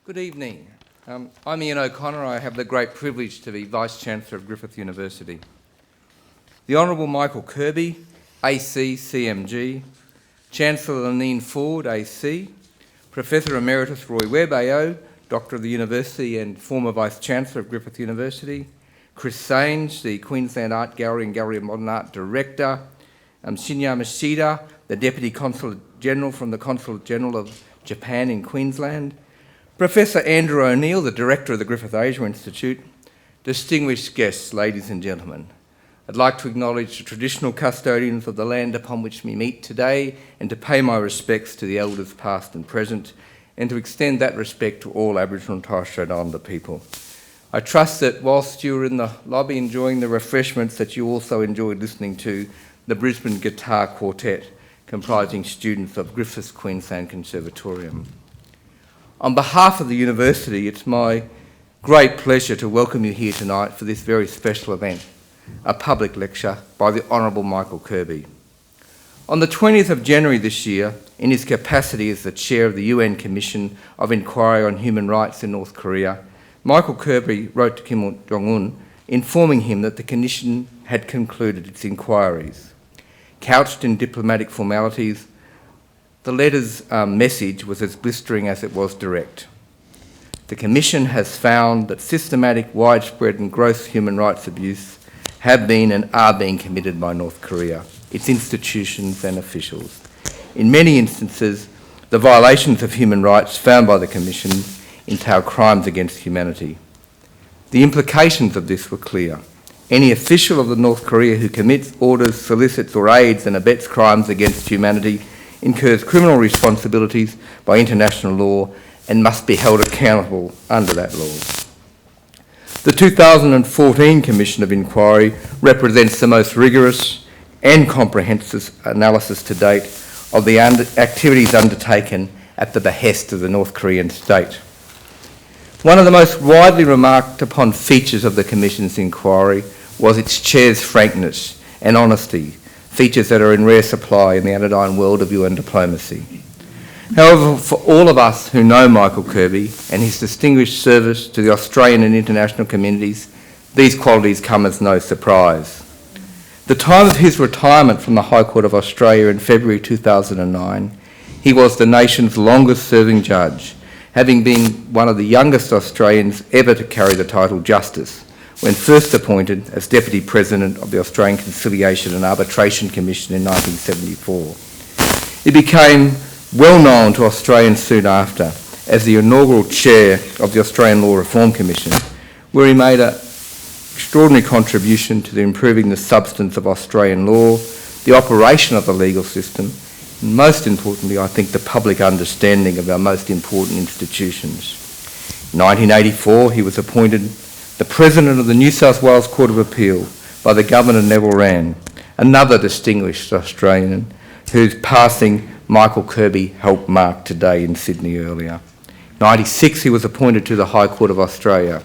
Good evening. I'm Ian O'Connor. I have the great privilege to be Vice-Chancellor of Griffith University. The Honourable Michael Kirby, AC, CMG, Chancellor Lenine Ford, AC, Professor Emeritus Roy Webb, AO, Doctor of the University and former Vice-Chancellor of Griffith University, Chris Sainz, the Queensland Art Gallery and Gallery of Modern Art Director, Shinya Mashida, the Deputy Consul General from the Consulate General of Japan in Queensland, Professor Andrew O'Neill, the Director of the Griffith Asia Institute, distinguished guests, ladies and gentlemen. I'd like to acknowledge the traditional custodians of the land upon which we meet today and to pay my respects to the elders past and present and to extend that respect to all Aboriginal and Torres Strait Islander people. I trust that whilst you were in the lobby enjoying the refreshments that you also enjoyed listening to the Brisbane Guitar Quartet comprising students of Griffith's Queensland Conservatorium. On behalf of the University, it's my great pleasure to welcome you here tonight for this very special event, a public lecture by the Honourable Michael Kirby. On the 20th of January this year, in his capacity as the Chair of the UN Commission of Inquiry on Human Rights in North Korea, Michael Kirby wrote to Kim Jong-un informing him that the Commission had concluded its inquiries. Couched in diplomatic formalities, the letter's message was as blistering as it was direct. The Commission has found that systematic, widespread and gross human rights abuse have been and are being committed by North Korea, its institutions and officials. In many instances, the violations of human rights found by the Commission entail crimes against humanity. The implications of this were clear. Any official of the North Korea who commits, orders, solicits or aids and abets crimes against humanity incurs criminal responsibilities by international law and must be held accountable under that law. The 2014 Commission of Inquiry represents the most rigorous and comprehensive analysis to date of the activities undertaken at the behest of the North Korean state. One of the most widely remarked upon features of the Commission's inquiry was its chair's frankness and honesty, features that are in rare supply in the anodyne world of UN diplomacy. However, for all of us who know Michael Kirby and his distinguished service to the Australian and international communities, these qualities come as no surprise. The time of his retirement from the High Court of Australia in February 2009, he was the nation's longest-serving judge, having been one of the youngest Australians ever to carry the title Justice, when first appointed as Deputy President of the Australian Conciliation and Arbitration Commission in 1974. He became well known to Australians soon after as the inaugural Chair of the Australian Law Reform Commission, where he made an extraordinary contribution to improving the substance of Australian law, the operation of the legal system, and most importantly, I think, the public understanding of our most important institutions. In 1984, he was appointed the President of the New South Wales Court of Appeal by the Governor Neville Wran, another distinguished Australian whose passing Michael Kirby helped mark today in Sydney earlier. In 1996, he was appointed to the High Court of Australia.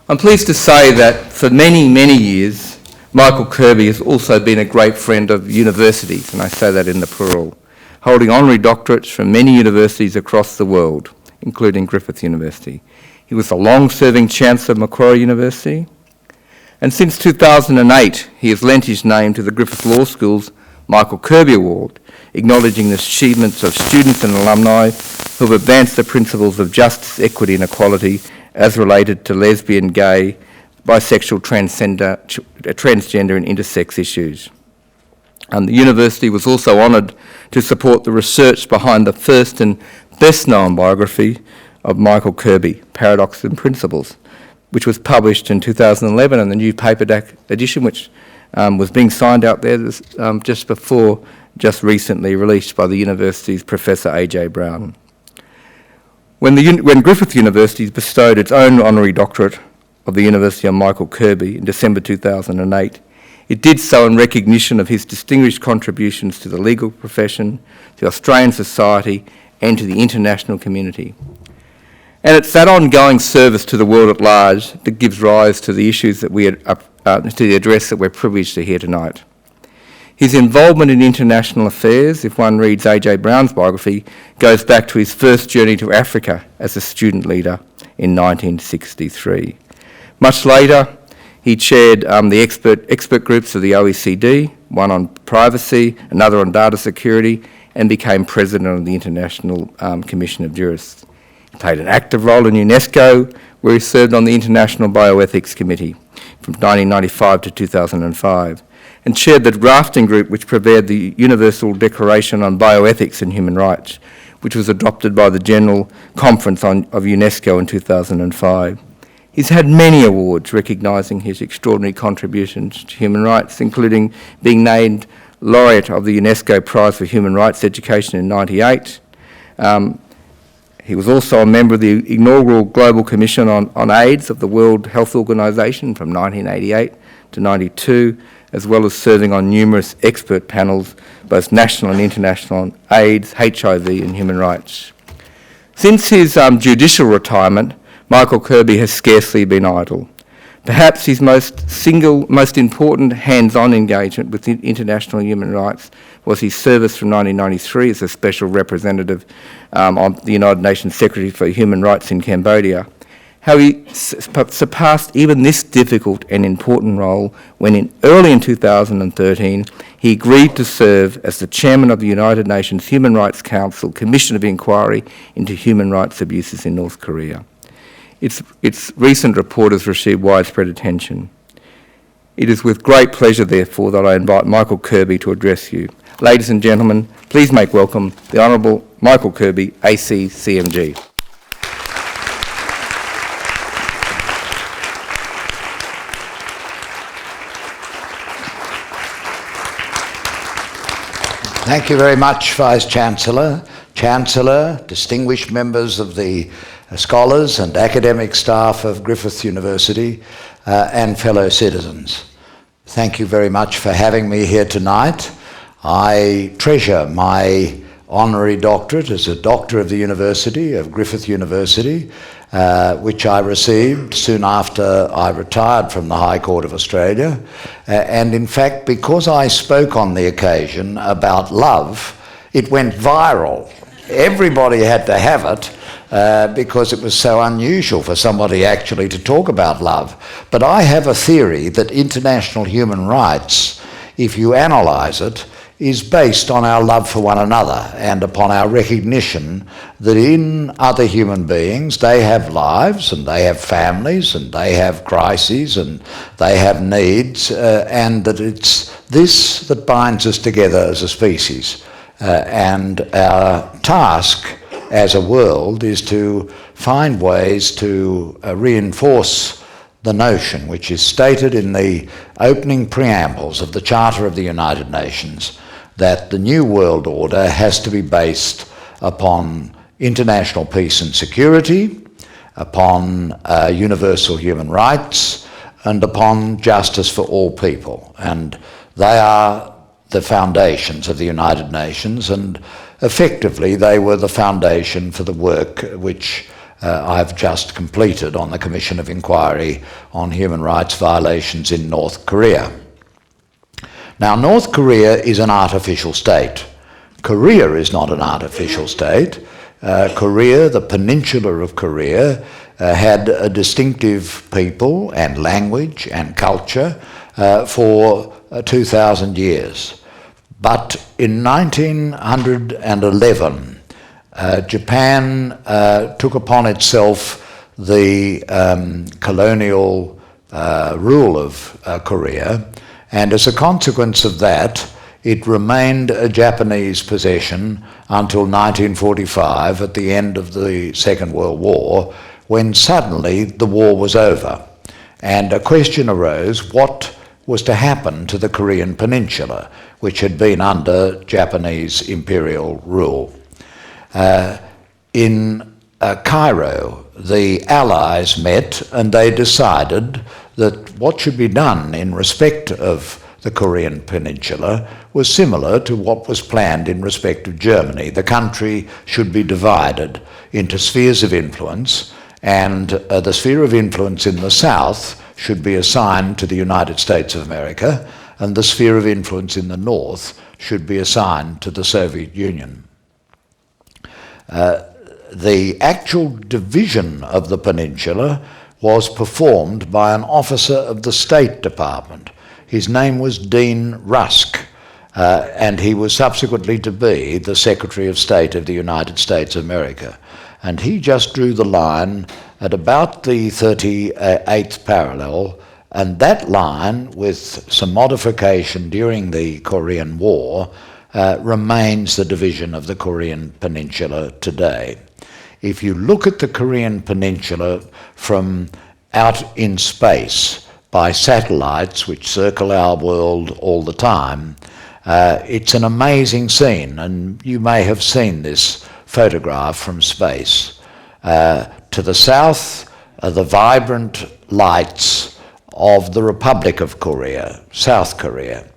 I'm pleased to say that for many, many years, Michael Kirby has also been a great friend of universities, and I say that in the plural, holding honorary doctorates from many universities across the world, including Griffith University. He was a long-serving Chancellor of Macquarie University, and since 2008, he has lent his name to the Griffith Law School's Michael Kirby Award, acknowledging the achievements of students and alumni who have advanced the principles of justice, equity and equality as related to lesbian, gay, bisexual, transgender and intersex issues. The university was also honoured to support the research behind the first and best-known biography of Michael Kirby, Paradox and Principles, which was published in 2011 and the new paperback edition, which was being signed out there just recently released by the university's Professor A.J. Brown. When Griffith University bestowed its own honorary doctorate of the University on Michael Kirby in December 2008, it did so in recognition of his distinguished contributions to the legal profession, to Australian society and to the international community. And it's that ongoing service to the world at large that gives rise to the issues that to the address that we're privileged to hear tonight. His involvement in international affairs, if one reads A.J. Brown's biography, goes back to his first journey to Africa as a student leader in 1963. Much later, he chaired the expert groups of the OECD, one on privacy, another on data security, and became president of the International Commission of Jurists. He played an active role in UNESCO, where he served on the International Bioethics Committee from 1995 to 2005, and chaired the drafting group which prepared the Universal Declaration on Bioethics and Human Rights, which was adopted by the General Conference of UNESCO in 2005. He's had many awards recognising his extraordinary contributions to human rights, including being named laureate of the UNESCO Prize for Human Rights Education in 1998. He was also a member of the inaugural Global Commission on AIDS of the World Health Organization from 1988 to 92, as well as serving on numerous expert panels, both national and international, on AIDS, HIV and human rights. Since his judicial retirement, Michael Kirby has scarcely been idle. Perhaps his most important hands-on engagement with international human rights was his service from 1993 as a special representative on the United Nations Secretary for Human Rights in Cambodia. How he surpassed even this difficult and important role when early in 2013 he agreed to serve as the chairman of the United Nations Human Rights Council Commission of Inquiry into Human Rights Abuses in North Korea. Its recent report has received widespread attention. It is with great pleasure, therefore, that I invite Michael Kirby to address you. Ladies and gentlemen, please make welcome the Honourable Michael Kirby, ACCMG. Thank you very much, Vice-Chancellor, Chancellor, distinguished members of the scholars and academic staff of Griffith University, and fellow citizens. Thank you very much for having me here tonight. I treasure my honorary doctorate as a doctor of the University, of Griffith University, which I received soon after I retired from the High Court of Australia. And in fact, because I spoke on the occasion about love, it went viral. Everybody had to have it because it was so unusual for somebody actually to talk about love. But I have a theory that international human rights, if you analyse it, is based on our love for one another and upon our recognition that in other human beings they have lives and they have families and they have crises and they have needs, and that it's this that binds us together as a species. And our task as a world is to find ways to reinforce the notion which is stated in the opening preambles of the Charter of the United Nations, that the new world order has to be based upon international peace and security, upon universal human rights, and upon justice for all people. And they are the foundations of the United Nations, and effectively they were the foundation for the work which I've just completed on the Commission of Inquiry on Human Rights Violations in North Korea. Now, North Korea is an artificial state. Korea is not an artificial state. Korea, the peninsula of Korea, had a distinctive people and language and culture for 2,000 years. But in 1911, Japan took upon itself the colonial rule of Korea, and as a consequence of that, it remained a Japanese possession until 1945, at the end of the Second World War, when suddenly the war was over. And a question arose, what was to happen to the Korean peninsula, which had been under Japanese imperial rule? In Cairo, the Allies met and they decided that what should be done in respect of the Korean peninsula was similar to what was planned in respect of Germany. The country should be divided into spheres of influence, and the sphere of influence in the south should be assigned to the United States of America, and the sphere of influence in the north should be assigned to the Soviet Union. The actual division of the peninsula was performed by an officer of the State Department. His name was Dean Rusk, and he was subsequently to be the Secretary of State of the United States of America. And he just drew the line at about the 38th parallel, and that line, with some modification during the Korean War, remains the division of the Korean Peninsula today. If you look at the Korean Peninsula from out in space by satellites which circle our world all the time, it's an amazing scene, and you may have seen this photograph from space. To the south are the vibrant lights of the Republic of Korea, South Korea,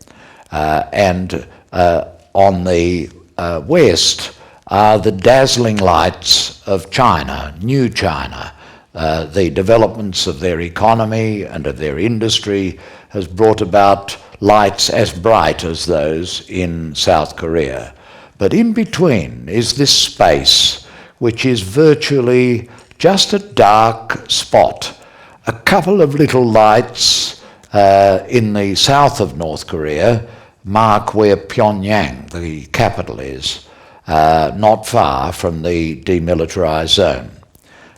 and on the west are the dazzling lights of China, New China. The developments of their economy and of their industry has brought about lights as bright as those in South Korea. But in between is this space, which is virtually just a dark spot. A couple of little lights in the south of North Korea mark where Pyongyang, the capital, is, not far from the demilitarized zone.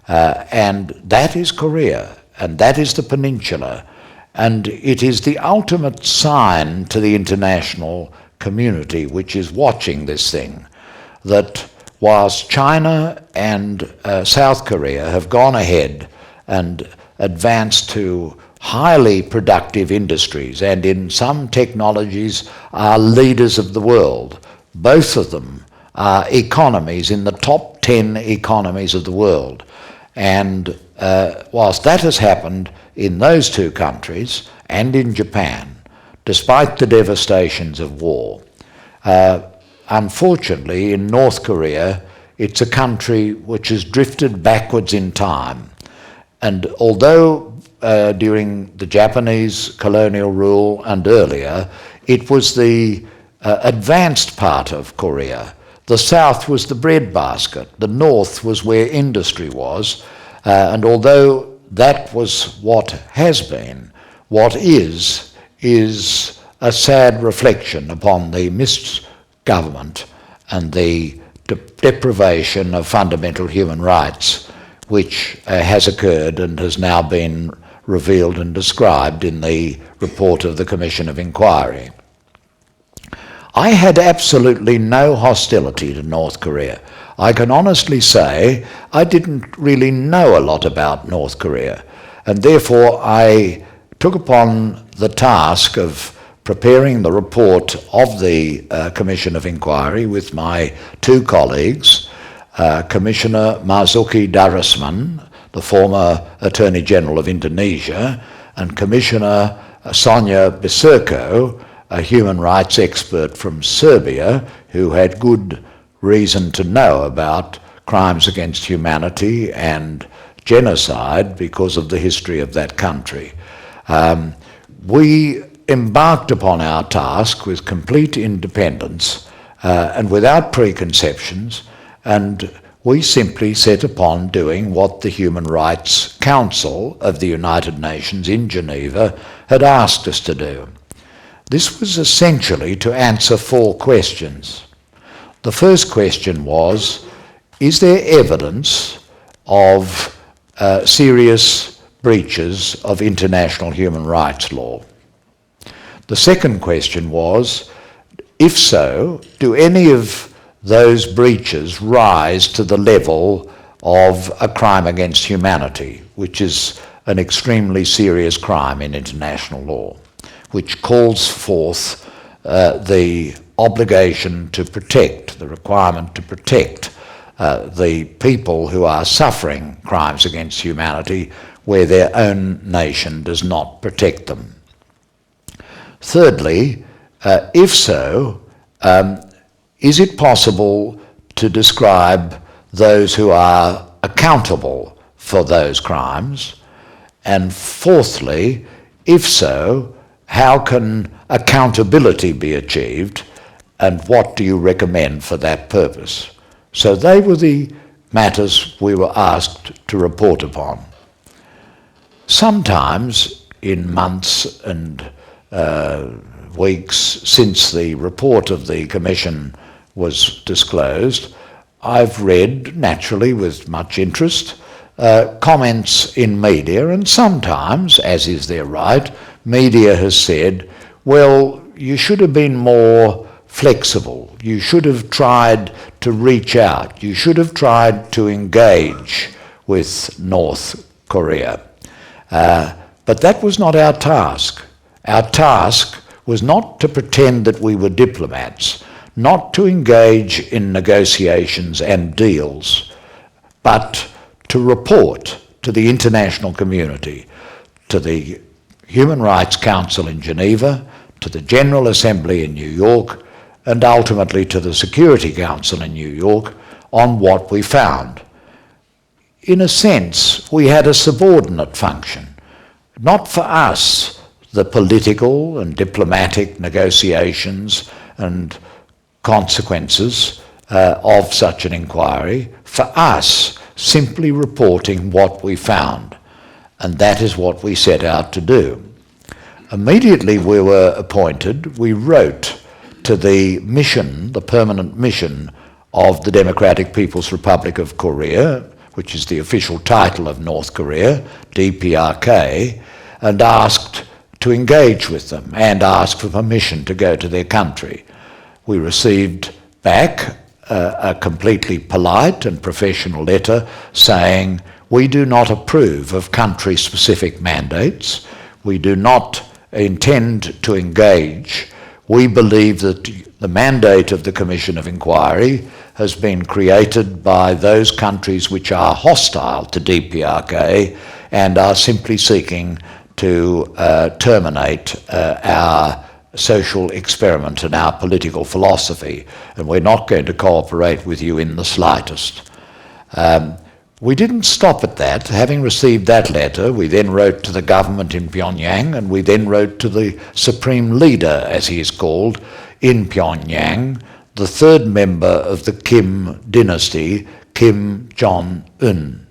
And that is Korea, and that is the peninsula, and it is the ultimate sign to the international community which is watching this thing, that whilst China and South Korea have gone ahead and advanced to highly productive industries, and in some technologies are leaders of the world, both of them are economies in the top 10 economies of the world. And whilst that has happened in those two countries and in Japan, despite the devastations of war, unfortunately in North Korea it's a country which has drifted backwards in time. And although during the Japanese colonial rule and earlier it was the advanced part of Korea, the south was the breadbasket, the north was where industry was, and although that was what has been, what is a sad reflection upon the misgovernment and the deprivation of fundamental human rights which has occurred and has now been revealed and described in the report of the Commission of Inquiry. I had absolutely no hostility to North Korea. I can honestly say I didn't really know a lot about North Korea, and therefore I took upon the task of preparing the report of the Commission of Inquiry with my two colleagues, Commissioner Marzuki Darusman, the former Attorney General of Indonesia, and Commissioner Sonja Biserko, a human rights expert from Serbia who had good reason to know about crimes against humanity and genocide because of the history of that country. We embarked upon our task with complete independence and without preconceptions, and we simply set upon doing what the Human Rights Council of the United Nations in Geneva had asked us to do. This was essentially to answer four questions. The first question was, is there evidence of serious breaches of international human rights law? The second question was, if so, do any of those breaches rise to the level of a crime against humanity, which is an extremely serious crime in international law, which calls forth the obligation to protect, the requirement to protect the people who are suffering crimes against humanity where their own nation does not protect them. Thirdly, if so, is it possible to describe those who are accountable for those crimes? And fourthly, if so, how can accountability be achieved, and what do you recommend for that purpose? So they were the matters we were asked to report upon. Sometimes in months and weeks since the report of the Commission was disclosed, I've read, naturally with much interest, comments in media, and sometimes, as is their right, media has said, well, you should have been more flexible, you should have tried to reach out, you should have tried to engage with North Korea. But that was not our task. Our task was not to pretend that we were diplomats, not to engage in negotiations and deals, but to report to the international community, to the Human Rights Council in Geneva, to the General Assembly in New York, and ultimately to the Security Council in New York on what we found. In a sense, we had a subordinate function. Not for us, the political and diplomatic negotiations and consequences of such an inquiry, for us, simply reporting what we found. And that is what we set out to do. Immediately we were appointed, we wrote to the mission, the permanent mission of the Democratic People's Republic of Korea, which is the official title of North Korea, DPRK, and asked to engage with them and asked for permission to go to their country. We received back a completely polite and professional letter saying, we do not approve of country-specific mandates. We do not intend to engage. We believe that the mandate of the Commission of Inquiry has been created by those countries which are hostile to DPRK and are simply seeking to terminate our social experiment and our political philosophy, and we're not going to cooperate with you in the slightest. We didn't stop at that. Having received that letter, we then wrote to the government in Pyongyang, and we then wrote to the supreme leader, as he is called, in Pyongyang, the third member of the Kim dynasty, Kim Jong-un.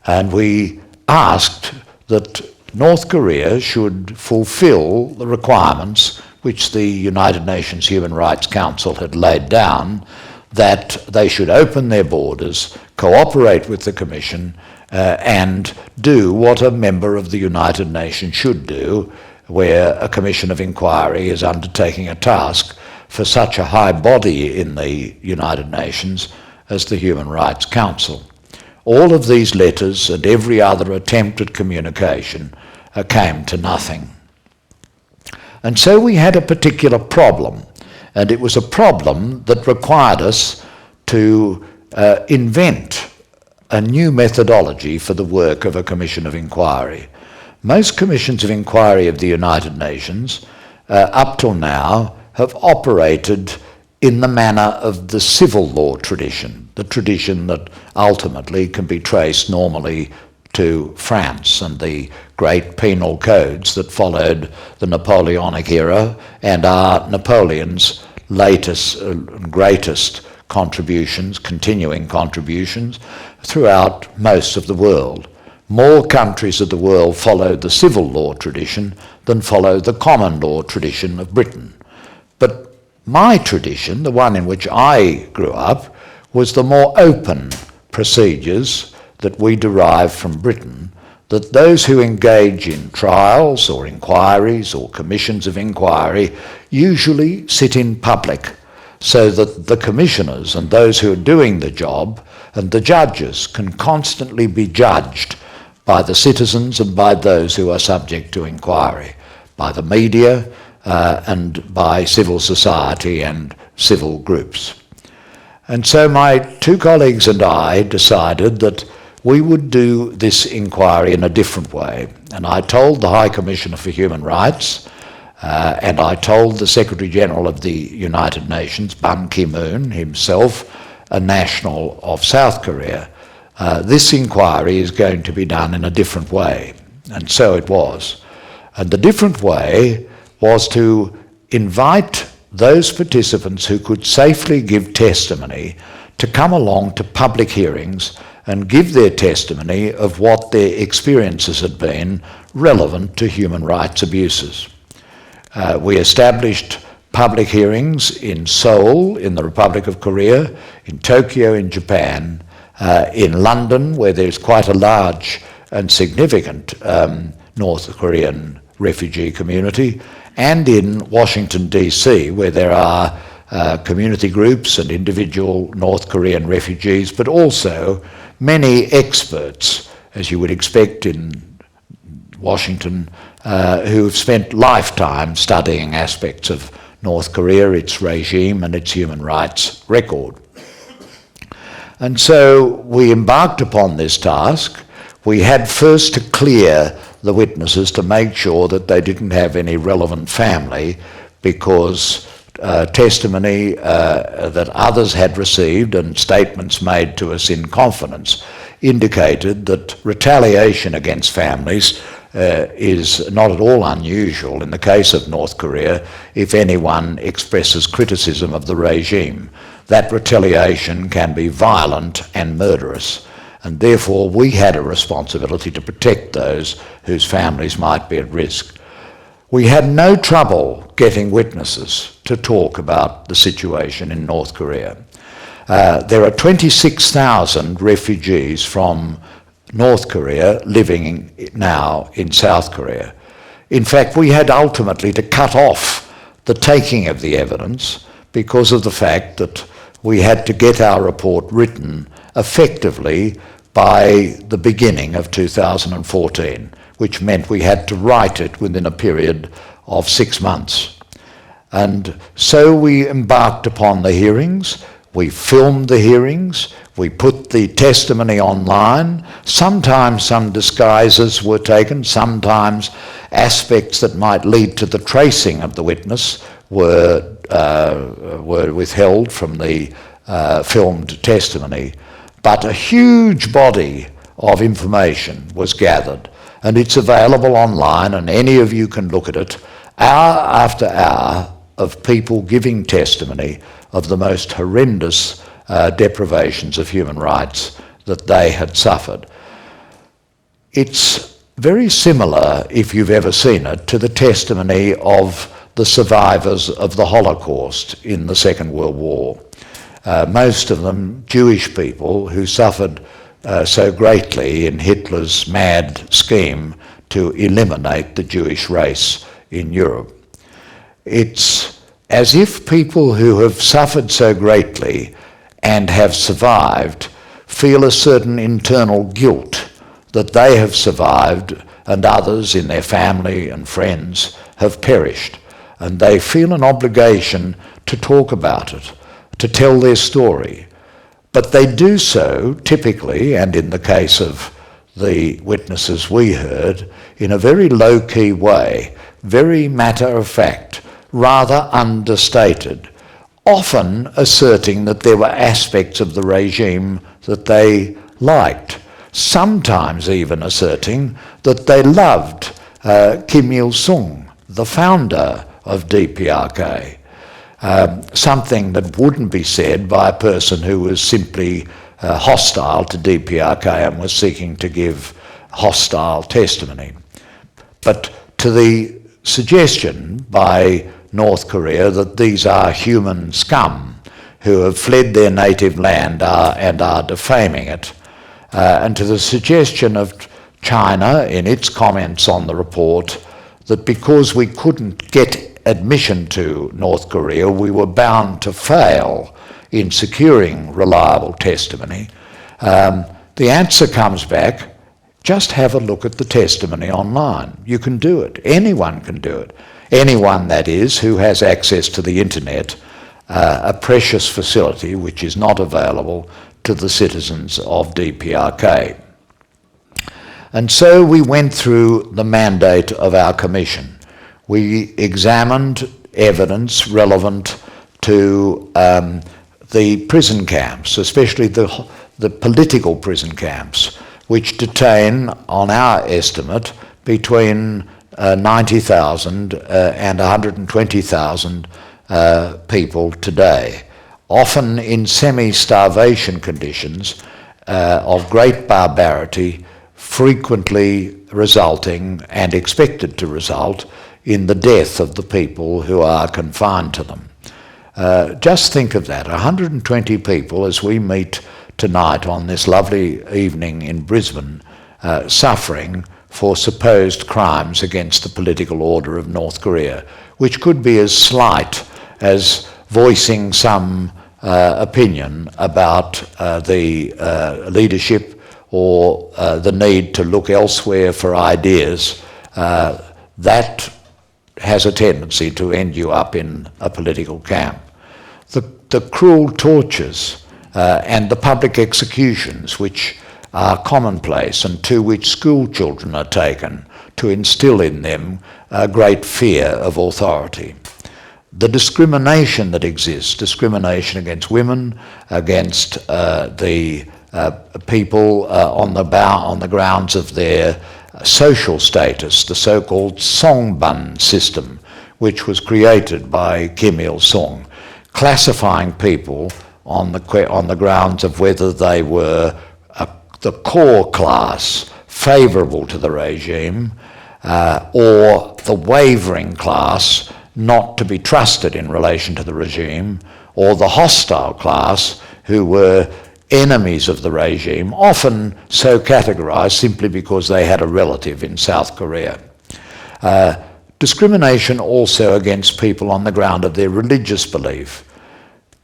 And we asked that North Korea should fulfill the requirements which the United Nations Human Rights Council had laid down, that they should open their borders, cooperate with the Commission, and do what a member of the United Nations should do, where a Commission of Inquiry is undertaking a task for such a high body in the United Nations as the Human Rights Council. All of these letters and every other attempt at communication came to nothing. And so we had a particular problem, and it was a problem that required us to invent a new methodology for the work of a Commission of Inquiry. Most commissions of inquiry of the United Nations, up till now, have operated in the manner of the civil law tradition, the tradition that ultimately can be traced normally to France and the great penal codes that followed the Napoleonic era and are Napoleon's latest and greatest contributions, continuing contributions, throughout most of the world. More countries of the world follow the civil law tradition than follow the common law tradition of Britain. But my tradition, the one in which I grew up, was the more open procedures that we derive from Britain, that those who engage in trials or inquiries or commissions of inquiry usually sit in public, so that the commissioners and those who are doing the job and the judges can constantly be judged by the citizens and by those who are subject to inquiry, by the media and by civil society and civil groups. And so my two colleagues and I decided that we would do this inquiry in a different way. And I told the High Commissioner for Human Rights, and I told the Secretary General of the United Nations, Ban Ki-moon, himself a national of South Korea, this inquiry is going to be done in a different way. And so it was. And the different way was to invite those participants who could safely give testimony to come along to public hearings and give their testimony of what their experiences had been relevant to human rights abuses. We established public hearings in Seoul, in the Republic of Korea, in Tokyo, in Japan, in London, where there's quite a large and significant North Korean refugee community, and in Washington, D.C., where there are community groups and individual North Korean refugees, but also many experts, as you would expect in Washington, who have spent lifetimes studying aspects of North Korea, its regime and its human rights record. And so we embarked upon this task. We had first to clear the witnesses to make sure that they didn't have any relevant family, because testimony that others had received and statements made to us in confidence indicated that retaliation against families is not at all unusual in the case of North Korea if anyone expresses criticism of the regime. That retaliation can be violent and murderous, and therefore we had a responsibility to protect those whose families might be at risk. We had no trouble getting witnesses to talk about the situation in North Korea. There are 26,000 refugees from North Korea living now in South Korea. In fact, we had ultimately to cut off the taking of the evidence because of the fact that we had to get our report written effectively by the beginning of 2014, which meant we had to write it within a period of 6 months. And so we embarked upon the hearings. We filmed the hearings, we put the testimony online. Sometimes some disguises were taken, sometimes aspects that might lead to the tracing of the witness were withheld from the filmed testimony. But a huge body of information was gathered, and it's available online, and any of you can look at it, hour after hour of people giving testimony of the most horrendous deprivations of human rights that they had suffered. It's very similar, if you've ever seen it, to the testimony of the survivors of the Holocaust in the Second World War. Most of them Jewish people who suffered so greatly in Hitler's mad scheme to eliminate the Jewish race in Europe. It's as if people who have suffered so greatly and have survived feel a certain internal guilt that they have survived and others in their family and friends have perished, and they feel an obligation to talk about it, to tell their story. But they do so typically, and in the case of the witnesses we heard, in a very low-key way, very matter-of-fact, rather understated, often asserting that there were aspects of the regime that they liked, sometimes even asserting that they loved Kim Il-sung, the founder of DPRK, something that wouldn't be said by a person who was simply hostile to DPRK and was seeking to give hostile testimony. But to the suggestion by North Korea that these are human scum who have fled their native land and are defaming it, and to the suggestion of China in its comments on the report that because we couldn't get admission to North Korea, we were bound to fail in securing reliable testimony. The answer comes back, just have a look at the testimony online. You can do it. Anyone can do it. Anyone, that is, who has access to the internet, a precious facility which is not available to the citizens of DPRK. And so we went through the mandate of our commission. We examined evidence relevant to the prison camps, especially the political prison camps, which detain, on our estimate, between 90,000 and 120,000 people today, often in semi-starvation conditions of great barbarity, frequently resulting and expected to result in the death of the people who are confined to them. Just think of that, 120 people as we meet tonight on this lovely evening in Brisbane, suffering for supposed crimes against the political order of North Korea, which could be as slight as voicing some opinion about the leadership or the need to look elsewhere for ideas. That has a tendency to end you up in a political camp. The cruel tortures and the public executions, which are commonplace and to which school children are taken to instill in them a great fear of authority. The discrimination that exists, discrimination against women, against the people on the grounds of their social status, the so-called Songbun system, which was created by Kim Il-sung, classifying people on the grounds of whether they were the core class favourable to the regime or the wavering class not to be trusted in relation to the regime, or the hostile class who were enemies of the regime, often so categorised simply because they had a relative in South Korea. Discrimination also against people on the ground of their religious belief.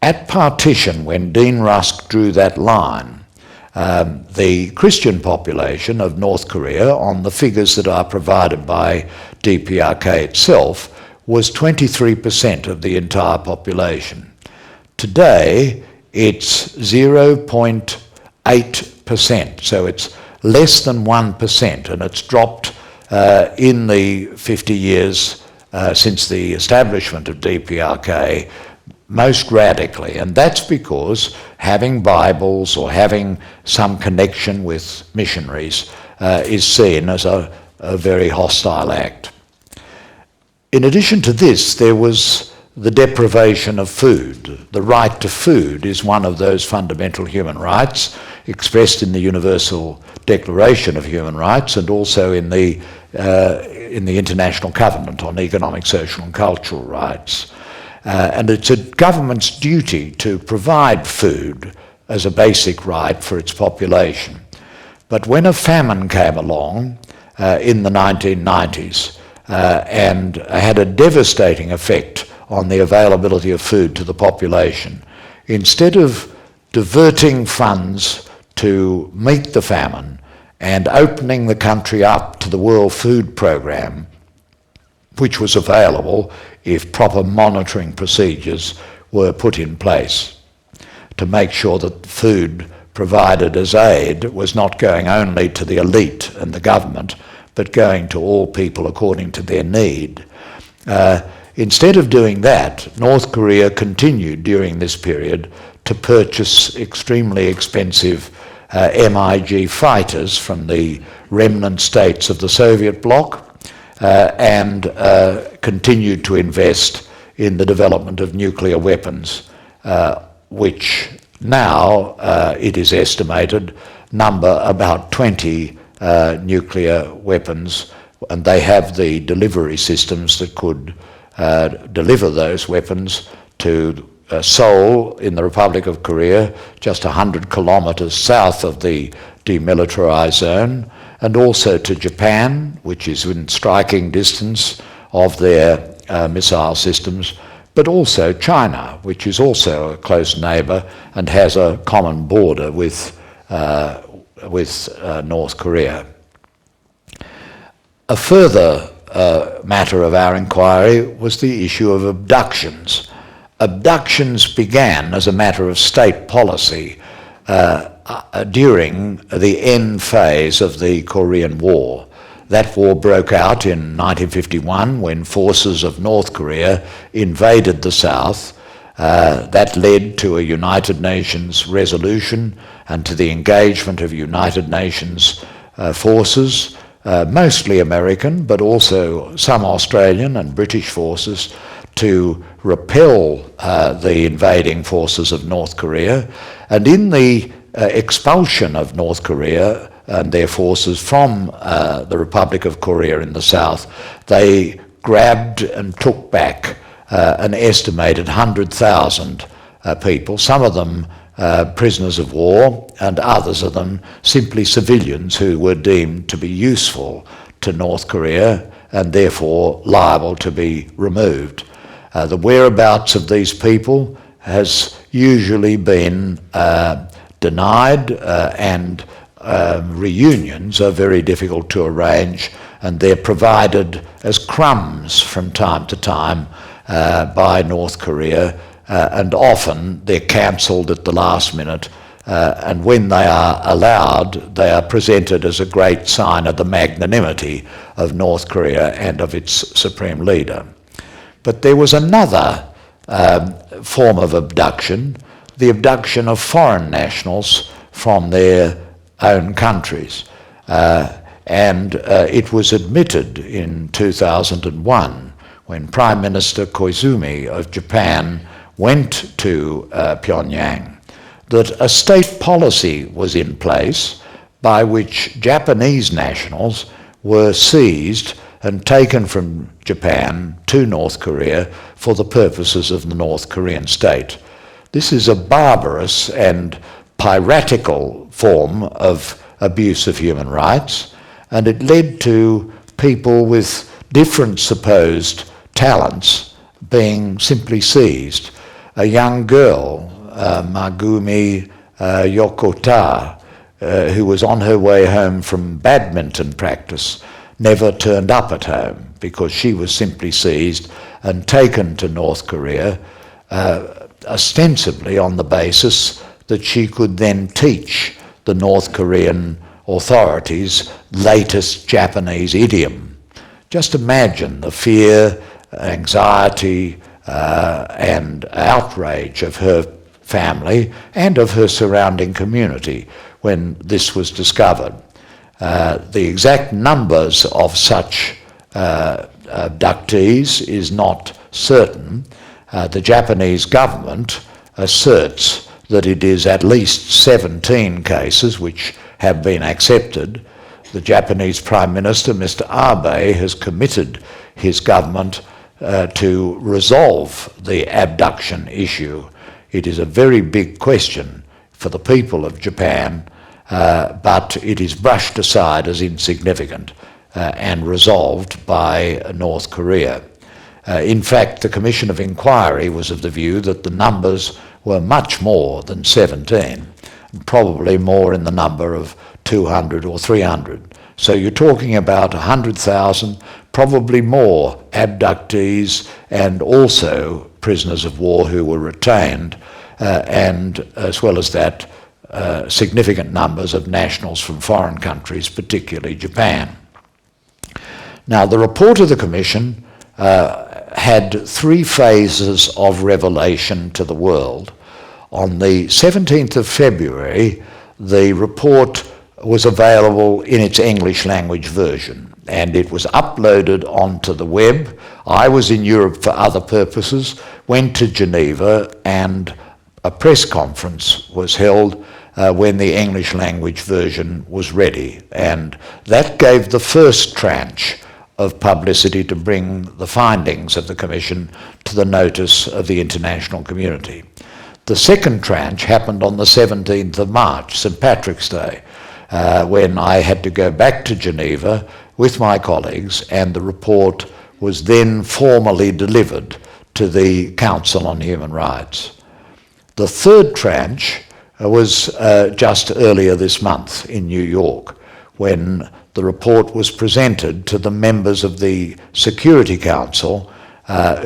At partition, when Dean Rusk drew that line, the Christian population of North Korea, on the figures that are provided by DPRK itself, was 23% of the entire population. Today, it's 0.8%, so it's less than 1%, and it's dropped in the 50 years since the establishment of DPRK most radically, and that's because having Bibles or having some connection with missionaries is seen as a very hostile act. In addition to this, there was the deprivation of food. The right to food is one of those fundamental human rights expressed in the Universal Declaration of Human Rights and also in the International Covenant on Economic, Social and Cultural Rights. And it's a government's duty to provide food as a basic right for its population. But when a famine came along in the 1990s and had a devastating effect on the availability of food to the population, instead of diverting funds to meet the famine and opening the country up to the World Food Programme, which was available if proper monitoring procedures were put in place to make sure that food provided as aid was not going only to the elite and the government, but going to all people according to their need. Instead of doing that, North Korea continued during this period to purchase extremely expensive MiG fighters from the remnant states of the Soviet bloc and continued to invest in the development of nuclear weapons, which now, it is estimated, number about 20 nuclear weapons, and they have the delivery systems that could deliver those weapons to Seoul in the Republic of Korea, just 100 kilometres south of the demilitarised zone, and also to Japan, which is in striking distance of their missile systems, but also China, which is also a close neighbour and has a common border with North Korea. A further matter of our inquiry was the issue of abductions. Abductions began as a matter of state policy during the end phase of the Korean War. That war broke out in 1951 when forces of North Korea invaded the South. That led to a United Nations resolution and to the engagement of United Nations forces mostly American, but also some Australian and British forces, to repel the invading forces of North Korea. And in the expulsion of North Korea and their forces from the Republic of Korea in the south, they grabbed and took back an estimated 100,000 people, some of them prisoners of war, and others of them simply civilians who were deemed to be useful to North Korea and therefore liable to be removed. The whereabouts of these people has usually been denied, and reunions are very difficult to arrange, and they're provided as crumbs from time to time by North Korea, and often they're cancelled at the last minute, and when they are allowed, they are presented as a great sign of the magnanimity of North Korea and of its supreme leader. But there was another form of abduction, the abduction of foreign nationals from their own countries. And it was admitted in 2001 when Prime Minister Koizumi of Japan went to Pyongyang, that a state policy was in place by which Japanese nationals were seized and taken from Japan to North Korea for the purposes of the North Korean state. This is a barbarous and piratical form of abuse of human rights, and it led to people with different supposed talents being simply seized. A young girl, Megumi Yokota, who was on her way home from badminton practice, never turned up at home because she was simply seized and taken to North Korea, ostensibly on the basis that she could then teach the North Korean authorities latest Japanese idiom. Just imagine the fear, anxiety, and outrage of her family and of her surrounding community when this was discovered. The exact numbers of such abductees is not certain. The Japanese government asserts that it is at least 17 cases which have been accepted. The Japanese Prime Minister, Mr. Abe, has committed his government to resolve the abduction issue. It is a very big question for the people of Japan, but it is brushed aside as insignificant and resolved by North Korea. In fact, the Commission of Inquiry was of the view that the numbers were much more than 17, probably more in the number of 200 or 300. So you're talking about 100,000, probably more abductees and also prisoners of war who were retained, and as well as that, significant numbers of nationals from foreign countries, particularly Japan. Now, the report of the Commission had 3 phases of revelation to the world. On the 17th of February, the report was available in its English language version, and it was uploaded onto the web. I was in Europe for other purposes, went to Geneva, and a press conference was held when the English language version was ready, and that gave the first tranche of publicity to bring the findings of the Commission to the notice of the international community. The second tranche happened on the 17th of March, St. Patrick's Day, when I had to go back to Geneva with my colleagues, and the report was then formally delivered to the Council on Human Rights. The third tranche was just earlier this month in New York, when the report was presented to the members of the Security Council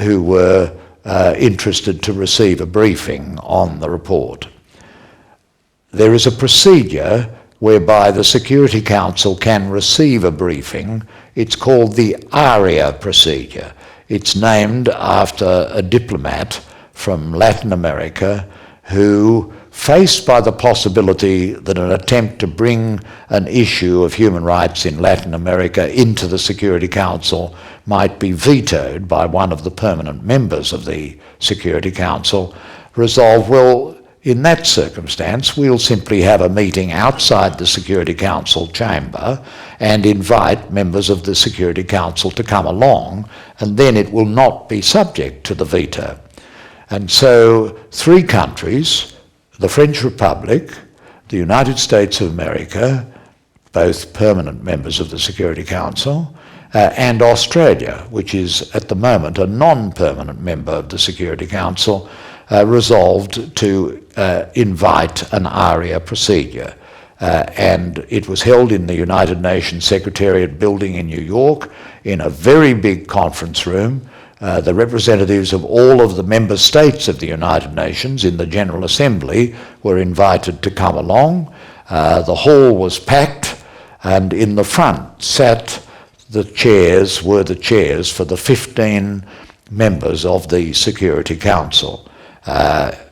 who were interested to receive a briefing on the report. There is a procedure whereby the Security Council can receive a briefing. It's called the ARIA procedure. It's named after a diplomat from Latin America who faced by the possibility that an attempt to bring an issue of human rights in Latin America into the Security Council might be vetoed by one of the permanent members of the Security Council, resolved, well, in that circumstance, we'll simply have a meeting outside the Security Council chamber and invite members of the Security Council to come along, and then it will not be subject to the veto. And so 3 countries, the French Republic, the United States of America, both permanent members of the Security Council, and Australia, which is at the moment a non-permanent member of the Security Council, resolved to invite an ARIA procedure. And it was held in the United Nations Secretariat building in New York in a very big conference room. The representatives of all of the member states of the United Nations in the General Assembly were invited to come along. The hall was packed, and in the front sat the chairs for the 15 members of the Security Council,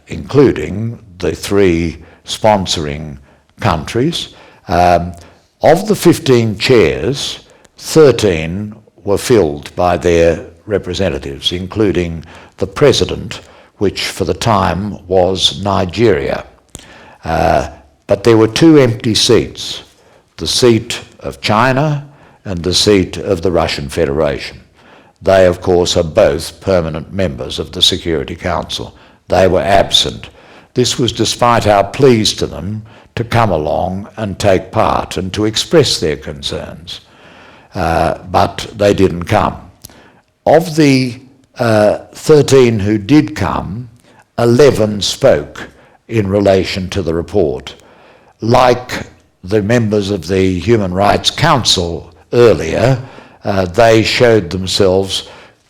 including the 3 sponsoring countries. Of the 15 chairs, 13 were filled by their representatives, including the president, which for the time was Nigeria. But there were 2 empty seats, the seat of China and the seat of the Russian Federation. They, of course, are both permanent members of the Security Council. They were absent. This was despite our pleas to them to come along and take part and to express their concerns. But they didn't come. Of the 13 who did come, 11 spoke in relation to the report. Like the members of the Human Rights Council earlier, they showed themselves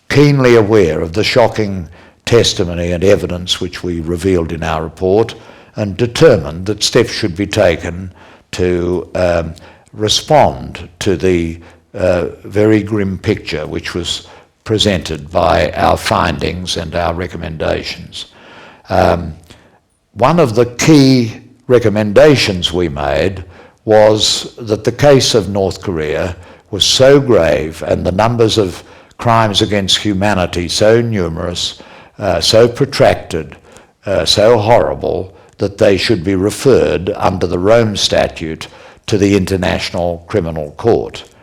keenly aware of the shocking testimony and evidence which we revealed in our report, and determined that steps should be taken to respond to the very grim picture which was presented by our findings and our recommendations. One of the key recommendations we made was that the case of North Korea was so grave and the numbers of crimes against humanity so numerous, so protracted, so horrible, that they should be referred under the Rome Statute to the International Criminal Court.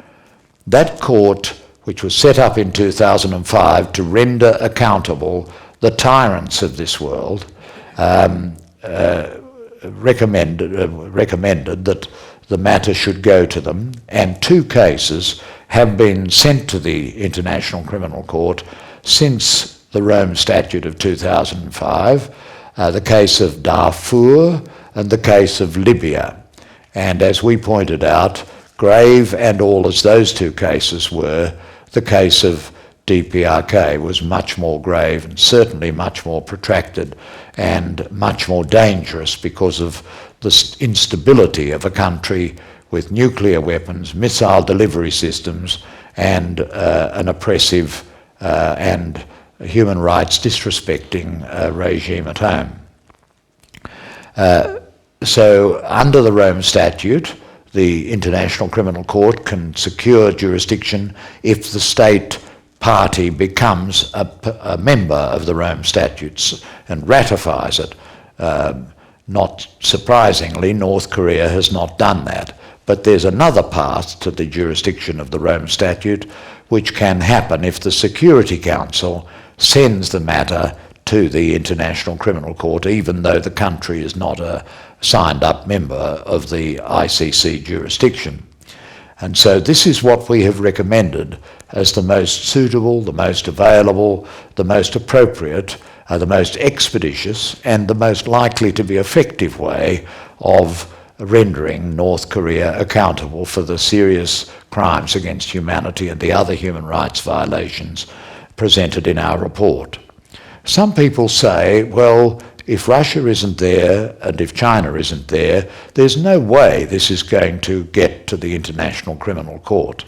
That court, which was set up in 2005 to render accountable the tyrants of this world, recommended that the matter should go to them, and 2 cases have been sent to the International Criminal Court since the Rome Statute of 2005, the case of Darfur and the case of Libya. And as we pointed out, grave and all as those 2 cases were, the case of DPRK was much more grave and certainly much more protracted and much more dangerous because of the instability of a country with nuclear weapons, missile delivery systems, and an oppressive and human rights disrespecting regime at home. So under the Rome Statute, the International Criminal Court can secure jurisdiction if the state party becomes a member of the Rome Statutes and ratifies it. Not surprisingly, North Korea has not done that. But there's another path to the jurisdiction of the Rome Statute, which can happen if the Security Council sends the matter to the International Criminal Court, even though the country is not a signed-up member of the ICC jurisdiction. And so this is what we have recommended as the most suitable, the most available, the most appropriate, the most expeditious, and the most likely to be effective way of rendering North Korea accountable for the serious crimes against humanity and the other human rights violations presented in our report. Some people say, well, if Russia isn't there and if China isn't there, there's no way this is going to get to the International Criminal Court.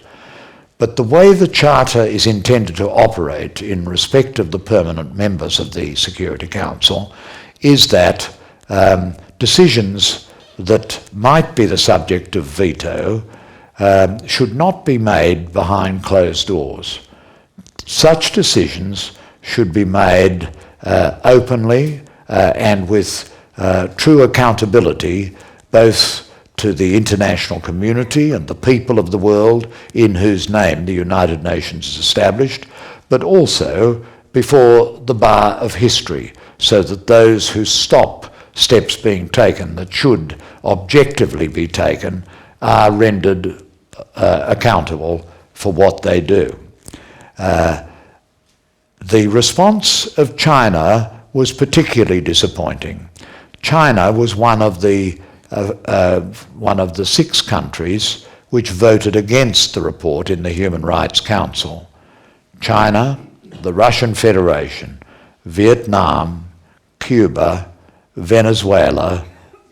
But the way the Charter is intended to operate in respect of the permanent members of the Security Council is that decisions that might be the subject of veto should not be made behind closed doors. Such decisions should be made openly and with true accountability, both to the international community and the people of the world in whose name the United Nations is established, but also before the bar of history, so that those who stop steps being taken that should objectively be taken are rendered accountable for what they do. The response of China was particularly disappointing. China was one of the 6 countries which voted against the report in the Human Rights Council. China, the Russian Federation, Vietnam, Cuba, Venezuela,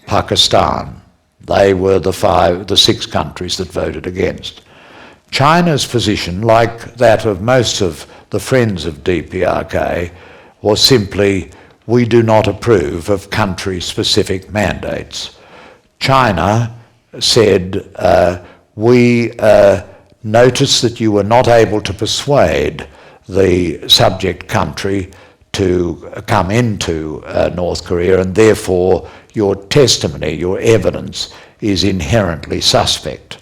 Pakistan. They were the 6 countries that voted against. China's position, like that of most of the friends of DPRK, was simply, we do not approve of country-specific mandates. China said, we noticed that you were not able to persuade the subject country to come into North Korea, and therefore your testimony, your evidence, is inherently suspect.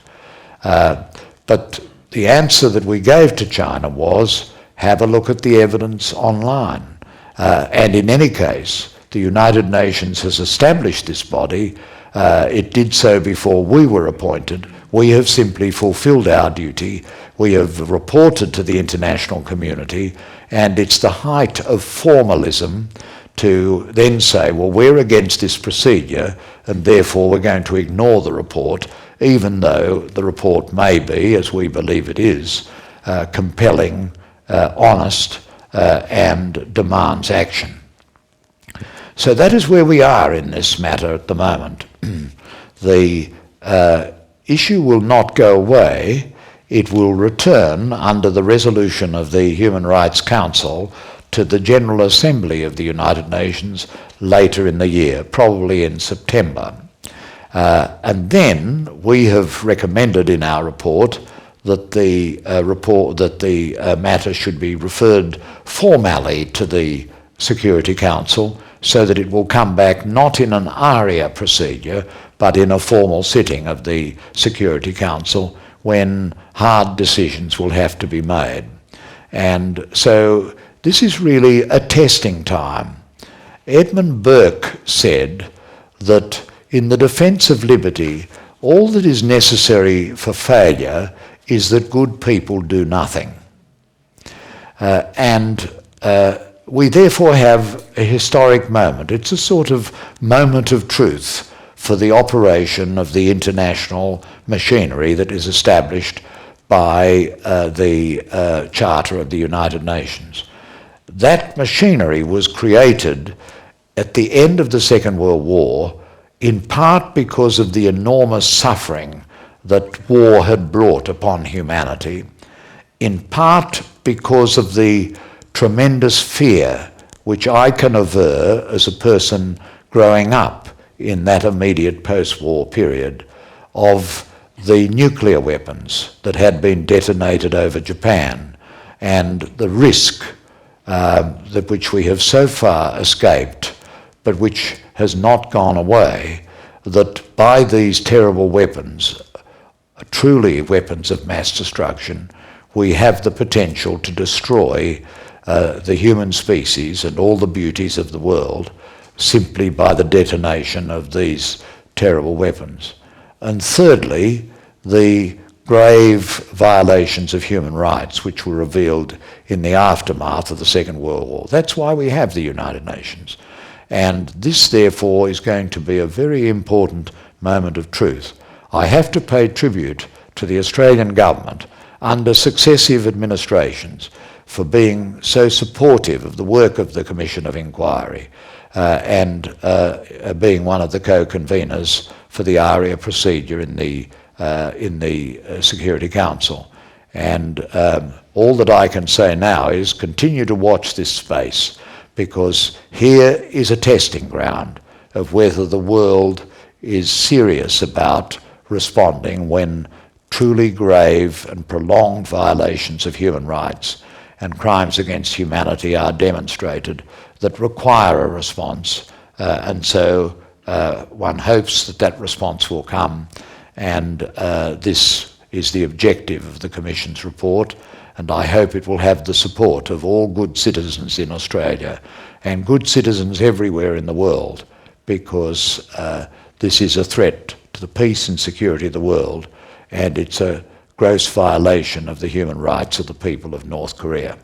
But the answer that we gave to China was, have a look at the evidence online. And in any case, the United Nations has established this body. It did so before we were appointed. We have simply fulfilled our duty. We have reported to the international community, and it's the height of formalism to then say, well, we're against this procedure, and therefore we're going to ignore the report, even though the report may be, as we believe it is, compelling, honest, and demands action. So that is where we are in this matter at the moment. The issue will not go away. It will return under the resolution of the Human Rights Council to the General Assembly of the United Nations later in the year, probably in September. And then we have recommended in our report that the matter should be referred formally to the Security Council, so that it will come back not in an ARIA procedure, but in a formal sitting of the Security Council when hard decisions will have to be made. And so this is really a testing time. Edmund Burke said that in the defence of liberty, all that is necessary for failure is that good people do nothing. We therefore have a historic moment. It's a sort of moment of truth for the operation of the international machinery that is established by the Charter of the United Nations. That machinery was created at the end of the Second World War, in part because of the enormous suffering that war had brought upon humanity, in part because of the tremendous fear which I can aver as a person growing up in that immediate post-war period of the nuclear weapons that had been detonated over Japan, and the risk that which we have so far escaped, but which has not gone away, that by these terrible weapons, truly weapons of mass destruction, we have the potential to destroy the human species and all the beauties of the world simply by the detonation of these terrible weapons. And thirdly, the grave violations of human rights which were revealed in the aftermath of the Second World War. That's why we have the United Nations. And this, therefore, is going to be a very important moment of truth. I have to pay tribute to the Australian government under successive administrations for being so supportive of the work of the Commission of Inquiry and being one of the co-conveners for the ARIA procedure in the Security Council. And all that I can say now is continue to watch this space, because here is a testing ground, of whether the world is serious about responding when truly grave and prolonged violations of human rights and crimes against humanity are demonstrated that require a response. And so one hopes that that response will come, and this is the objective of the Commission's report, and I hope it will have the support of all good citizens in Australia and good citizens everywhere in the world, because this is a threat to the peace and security of the world, and it's a gross violation of the human rights of the people of North Korea.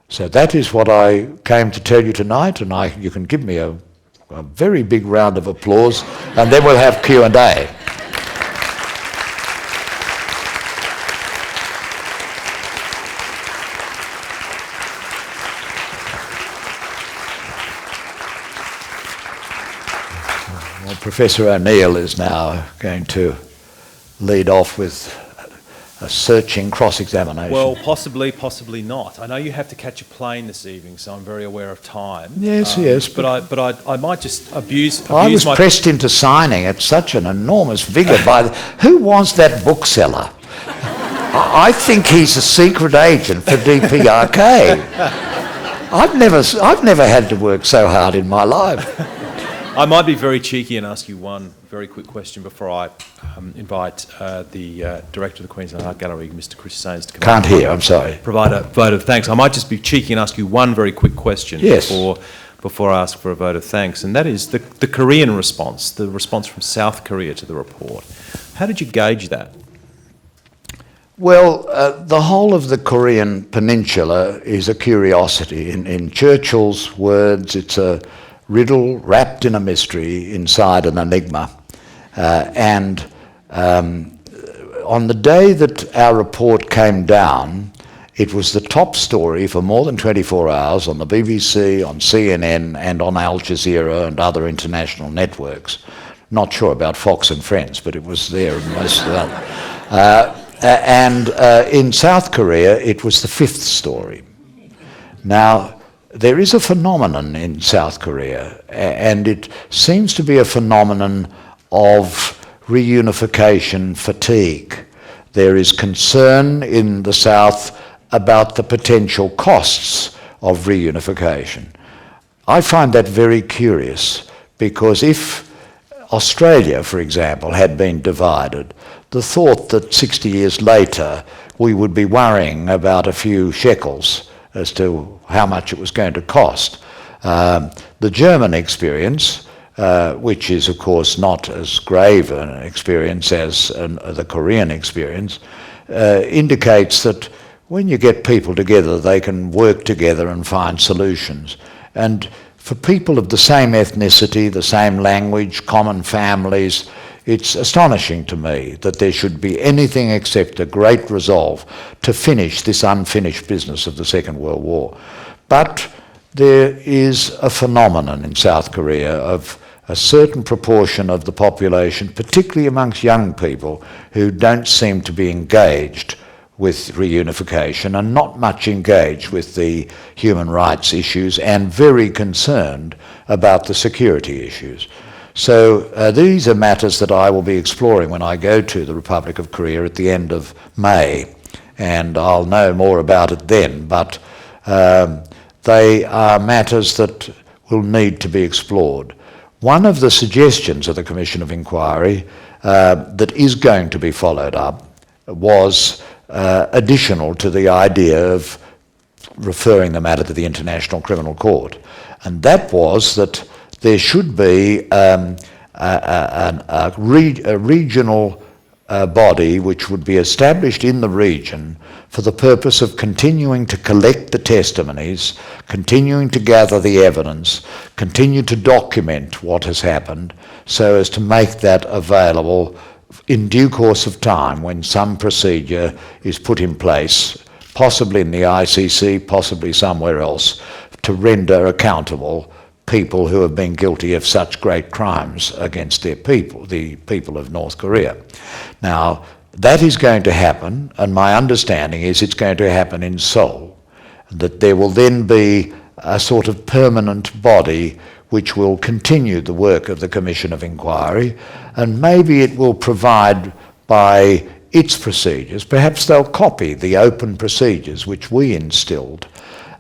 So that is what I came to tell you tonight, and you can give me a very big round of applause, and then we'll have Q&A. Well, Professor O'Neill is now going to lead off with a searching cross-examination. Well, possibly not. I know you have to catch a plane this evening, so I'm very aware of time. Yes, yes. But I might just abuse I was pressed into signing at such an enormous vigour by who was that bookseller? I think he's a secret agent for DPRK. I've never had to work so hard in my life. I might be very cheeky and ask you one very quick question before I invite the Director of the Queensland Art Gallery, Mr. Chris Sains, to come Can't hear, I'm sorry. Provide a vote of thanks. I might just be cheeky and ask you one very quick question before I ask for a vote of thanks, and that is the Korean response, the response from South Korea to the report. How did you gauge that? Well, the whole of the Korean peninsula is a curiosity. In Churchill's words, it's a riddle wrapped in a mystery inside an enigma. And on the day that our report came down, it was the top story for more than 24 hours on the BBC, on CNN, and on Al Jazeera and other international networks. Not sure about Fox and Friends, but it was there most of that. And in South Korea, it was the fifth story. Now, there is a phenomenon in South Korea, and it seems to be a phenomenon of reunification fatigue. There is concern in the South about the potential costs of reunification. I find that very curious, because if Australia, for example, had been divided, the thought that 60 years later we would be worrying about a few shekels as to how much it was going to cost. The German experience, which is of course not as grave an experience as the Korean experience, indicates that when you get people together, they can work together and find solutions. And for people of the same ethnicity, the same language, common families, it's astonishing to me that there should be anything except a great resolve to finish this unfinished business of the Second World War. But there is a phenomenon in South Korea of a certain proportion of the population, particularly amongst young people, who don't seem to be engaged with reunification and not much engaged with the human rights issues and very concerned about the security issues. So these are matters that I will be exploring when I go to the Republic of Korea at the end of May, and I'll know more about it then, but they are matters that will need to be explored. One of the suggestions of the Commission of Inquiry that is going to be followed up was additional to the idea of referring the matter to the International Criminal Court, and that was that there should be a regional body which would be established in the region for the purpose of continuing to collect the testimonies, continuing to gather the evidence, continue to document what has happened, so as to make that available in due course of time when some procedure is put in place, possibly in the ICC, possibly somewhere else, to render accountable people who have been guilty of such great crimes against their people, the people of North Korea. Now, that is going to happen, and my understanding is it's going to happen in Seoul, that there will then be a sort of permanent body which will continue the work of the Commission of Inquiry, and maybe it will provide by its procedures, perhaps they'll copy the open procedures which we instilled,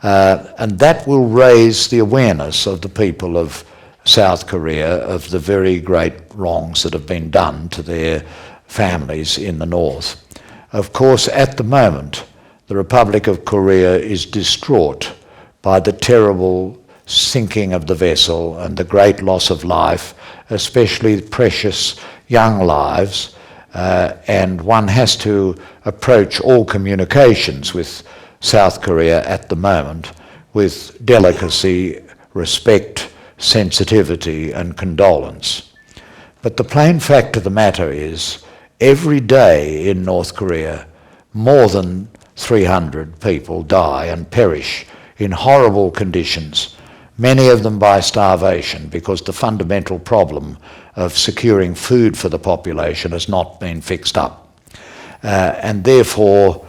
and that will raise the awareness of the people of South Korea of the very great wrongs that have been done to their families in the north. Of course, at the moment, the Republic of Korea is distraught by the terrible sinking of the vessel and the great loss of life, especially precious young lives, and one has to approach all communications with South Korea at the moment with delicacy, respect, sensitivity and condolence. But the plain fact of the matter is, every day in North Korea, more than 300 people die and perish in horrible conditions, many of them by starvation, because the fundamental problem of securing food for the population has not been fixed up. And therefore,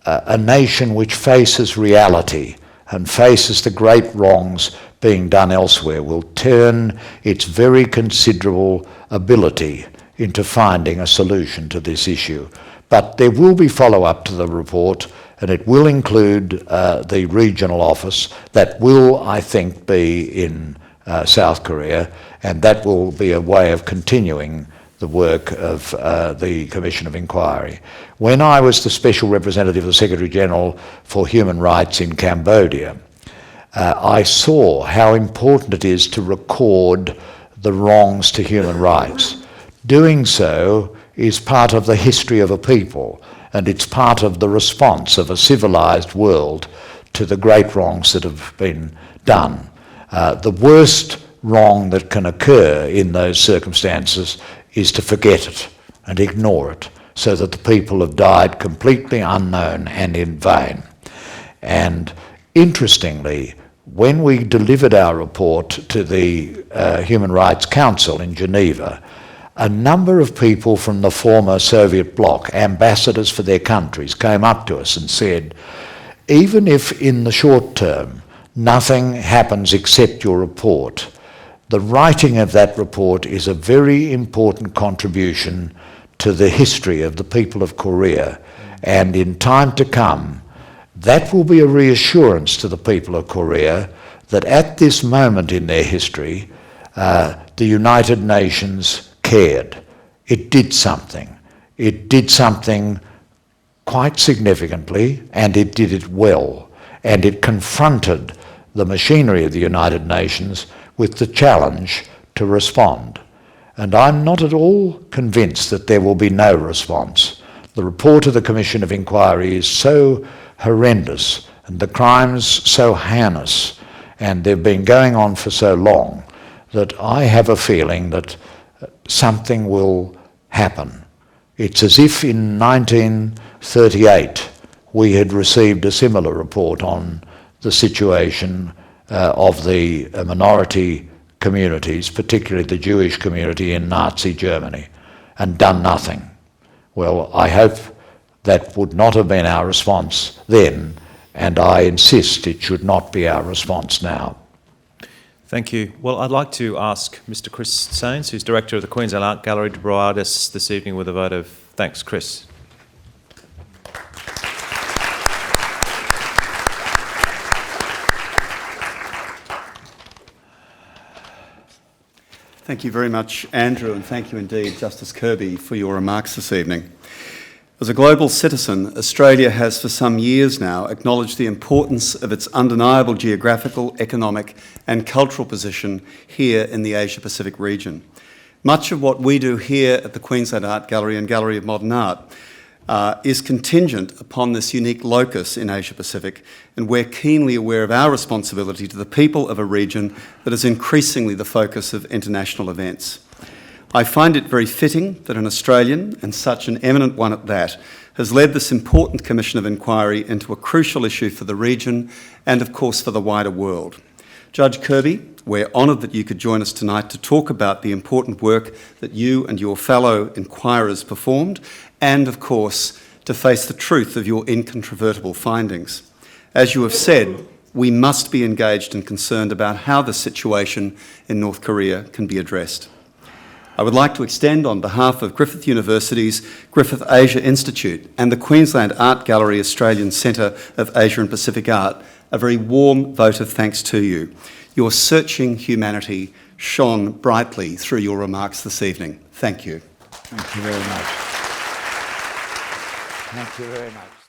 a nation which faces reality and faces the great wrongs being done elsewhere will turn its very considerable ability into finding a solution to this issue. But there will be follow-up to the report, and it will include the regional office that will, I think, be in South Korea, and that will be a way of continuing the work of the Commission of Inquiry. When I was the Special Representative of the Secretary-General for Human Rights in Cambodia, I saw how important it is to record the wrongs to human rights. Doing so is part of the history of a people, and it's part of the response of a civilised world to the great wrongs that have been done. The worst wrong that can occur in those circumstances is to forget it and ignore it, so that the people have died completely unknown and in vain. And interestingly, when we delivered our report to the Human Rights Council in Geneva, a number of people from the former Soviet bloc, ambassadors for their countries, came up to us and said, even if in the short term nothing happens except your report, the writing of that report is a very important contribution to the history of the people of Korea, and in time to come, that will be a reassurance to the people of Korea that at this moment in their history, the United Nations cared. It did something. It did something quite significantly, and it did it well, and it confronted the machinery of the United Nations with the challenge to respond. And I'm not at all convinced that there will be no response. The report of the Commission of Inquiry is so horrendous, and the crimes so heinous, and they've been going on for so long, that I have a feeling that something will happen. It's as if in 1938 we had received a similar report on the situation of the minority communities, particularly the Jewish community in Nazi Germany, and done nothing. Well, I hope that would not have been our response then, and I insist it should not be our response now. Thank you. Well, I'd like to ask Mr. Chris Sains, who's Director of the Queensland Art Gallery, to provide us this evening with a vote of thanks. Chris. Thank you very much, Andrew, and thank you indeed, Justice Kirby, for your remarks this evening. As a global citizen, Australia has for some years now acknowledged the importance of its undeniable geographical, economic and cultural position here in the Asia-Pacific region. Much of what we do here at the Queensland Art Gallery and Gallery of Modern Art is contingent upon this unique locus in Asia-Pacific, and we're keenly aware of our responsibility to the people of a region that is increasingly the focus of international events. I find it very fitting that an Australian, and such an eminent one at that, has led this important Commission of Inquiry into a crucial issue for the region and, of course, for the wider world. Judge Kirby, we're honoured that you could join us tonight to talk about the important work that you and your fellow inquirers performed, and, of course, to face the truth of your incontrovertible findings. As you have said, we must be engaged and concerned about how the situation in North Korea can be addressed. I would like to extend, on behalf of Griffith University's Griffith Asia Institute and the Queensland Art Gallery Australian Centre of Asia and Pacific Art, a very warm vote of thanks to you. Your searching humanity shone brightly through your remarks this evening. Thank you. Thank you very much. Thank you very much.